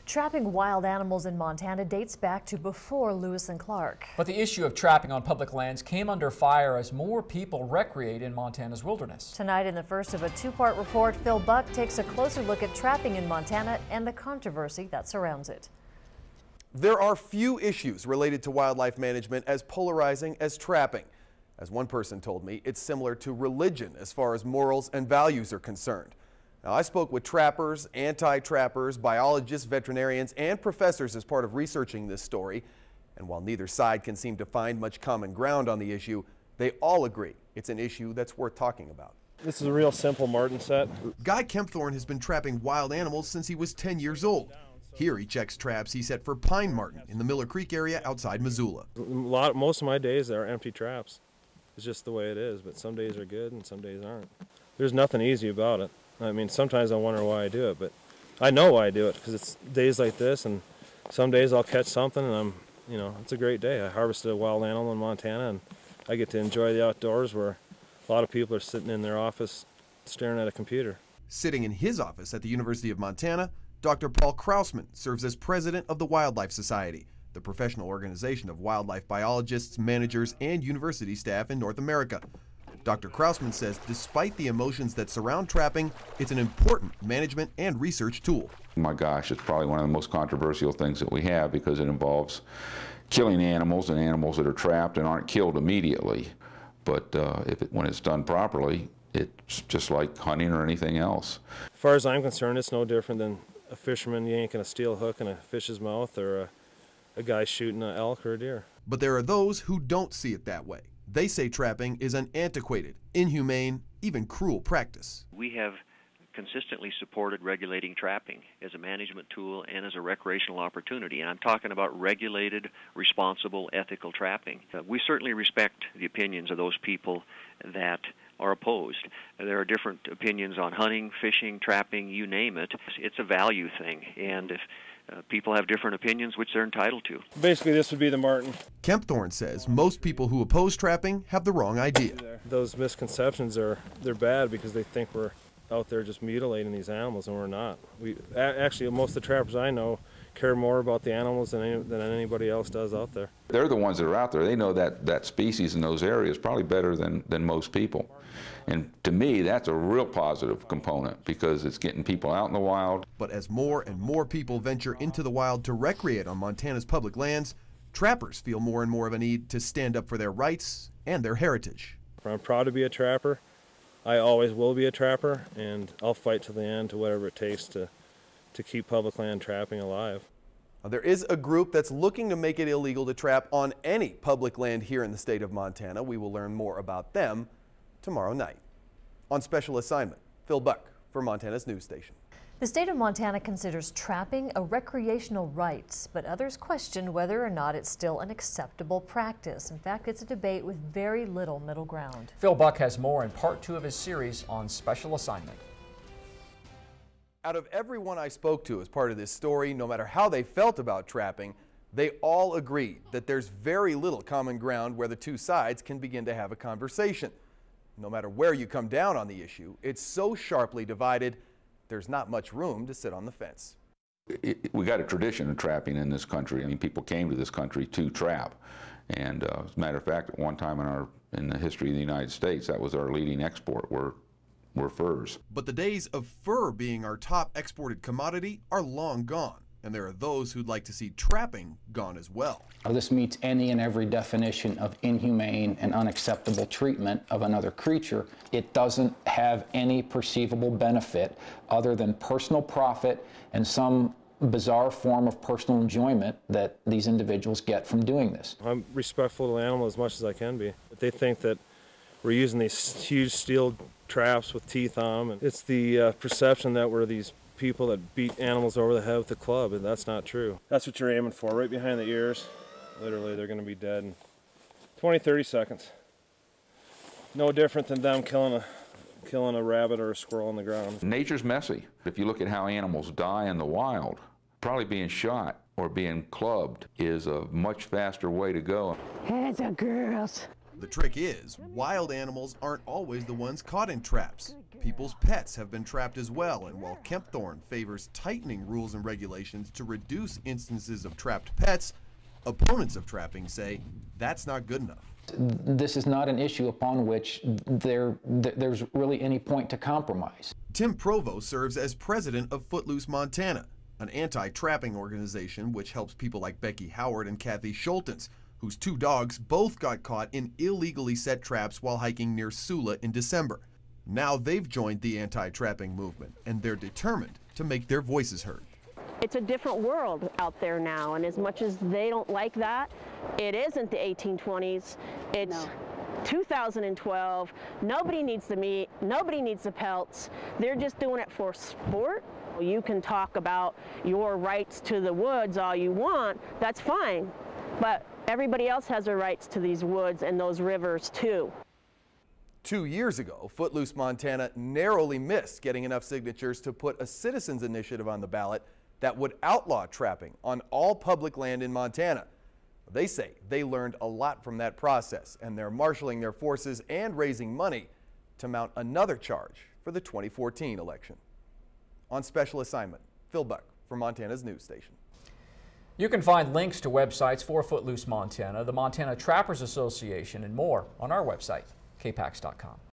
Trapping wild animals in Montana dates back to before Lewis and Clark. But the issue of trapping on public lands came under fire as more people recreate in Montana's wilderness. Tonight, in the first of a two-part report, Phil Buck takes a closer look at trapping in Montana and the controversy that surrounds it. There are few issues related to wildlife management as polarizing as trapping. As one person told me, it's similar to religion as far as morals and values are concerned. Now, I spoke with trappers, anti-trappers, biologists, veterinarians, and professors as part of researching this story. And while neither side can seem to find much common ground on the issue, they all agree it's an issue that's worth talking about. This is a real simple marten set. Guy Kempthorne has been trapping wild animals since he was 10 years old. Here he checks traps he set for pine marten in the Miller Creek area outside Missoula. Most of my days are empty traps. It's just the way it is, but some days are good and some days aren't. There's nothing easy about it. I mean, sometimes I wonder why I do it, but I know why I do it because it's days like this, and some days I'll catch something and it's a great day. I harvested a wild animal in Montana and I get to enjoy the outdoors where a lot of people are sitting in their office staring at a computer. Sitting in his office at the University of Montana, Dr. Paul Krausman serves as president of the Wildlife Society, the professional organization of wildlife biologists, managers, and university staff in North America. Dr. Krausman says despite the emotions that surround trapping, it's an important management and research tool. My gosh, it's probably one of the most controversial things that we have because it involves killing animals and animals that are trapped and aren't killed immediately. But when it's done properly, it's just like hunting or anything else. As far as I'm concerned, it's no different than a fisherman yanking a steel hook in a fish's mouth or a guy shooting an elk or a deer. But there are those who don't see it that way. They say trapping is an antiquated, inhumane, even cruel practice. We have consistently supported regulating trapping as a management tool and as a recreational opportunity. And I'm talking about regulated, responsible, ethical trapping. We certainly respect the opinions of those people that are opposed. There are different opinions on hunting, fishing, trapping, you name it. It's a value thing, and if people have different opinions, which they're entitled to. Basically, this would be the marten. Kempthorne says most people who oppose trapping have the wrong idea. Those misconceptions they're bad because they think we're out there just mutilating these animals, and we're not. Actually, most of the trappers I know care more about the animals than anybody else does out there. They're the ones that are out there. They know that species in those areas probably better than most people. And to me, that's a real positive component because it's getting people out in the wild. But as more and more people venture into the wild to recreate on Montana's public lands, trappers feel more and more of a need to stand up for their rights and their heritage. I'm proud to be a trapper. I always will be a trapper, and I'll fight to the end to whatever it takes to keep public land trapping alive. There is a group that's looking to make it illegal to trap on any public land here in the state of Montana. We will learn more about them tomorrow night. On special assignment, Phil Buck for Montana's news station. The state of Montana considers trapping a recreational right, but others question whether or not it's still an acceptable practice. In fact, it's a debate with very little middle ground. Phil Buck has more in part 2 of his series on special assignment. Out of everyone I spoke to as part of this story, no matter how they felt about trapping, they all agreed that there's very little common ground where the two sides can begin to have a conversation. No matter where you come down on the issue, it's so sharply divided, there's not much room to sit on the fence. We got a tradition of trapping in this country. I mean, people came to this country to trap. And as a matter of fact, at one time in the history of the United States, that was our leading export, were furs. But the days of fur being our top exported commodity are long gone. And there are those who'd like to see trapping gone as well. This meets any and every definition of inhumane and unacceptable treatment of another creature. It doesn't have any perceivable benefit other than personal profit and some bizarre form of personal enjoyment that these individuals get from doing this. I'm respectful to the animal as much as I can be. They think that we're using these huge steel traps with teeth on them, and it's the perception that we're these people that beat animals over the head with a club, and that's not true. That's what you're aiming for, right behind the ears. Literally, they're going to be dead in 20, 30 seconds. No different than them killing a rabbit or a squirrel on the ground. Nature's messy. If you look at how animals die in the wild, probably being shot or being clubbed is a much faster way to go. Hey, the girls. The trick is, wild animals aren't always the ones caught in traps. People's pets have been trapped as well, and while Kempthorne favors tightening rules and regulations to reduce instances of trapped pets, opponents of trapping say that's not good enough. This is not an issue upon which there's really any point to compromise. Tim Provo serves as president of Footloose Montana, an anti-trapping organization which helps people like Becky Howard and Kathy Schultens, whose 2 dogs both got caught in illegally set traps while hiking near Sula in December. Now they've joined the anti-trapping movement, and they're determined to make their voices heard. It's a different world out there now, and as much as they don't like that, it isn't the 1820s. It's 2012. Nobody needs the meat. Nobody needs the pelts. They're just doing it for sport. You can talk about your rights to the woods all you want. That's fine. But everybody else has their rights to these woods and those rivers too. 2 years ago, Footloose Montana narrowly missed getting enough signatures to put a citizens initiative on the ballot that would outlaw trapping on all public land in Montana. They say they learned a lot from that process, and they're marshaling their forces and raising money to mount another charge for the 2014 election. On special assignment, Phil Buck for Montana's news station. You can find links to websites for Footloose Montana, the Montana Trappers Association, and more on our website, KPAX.com.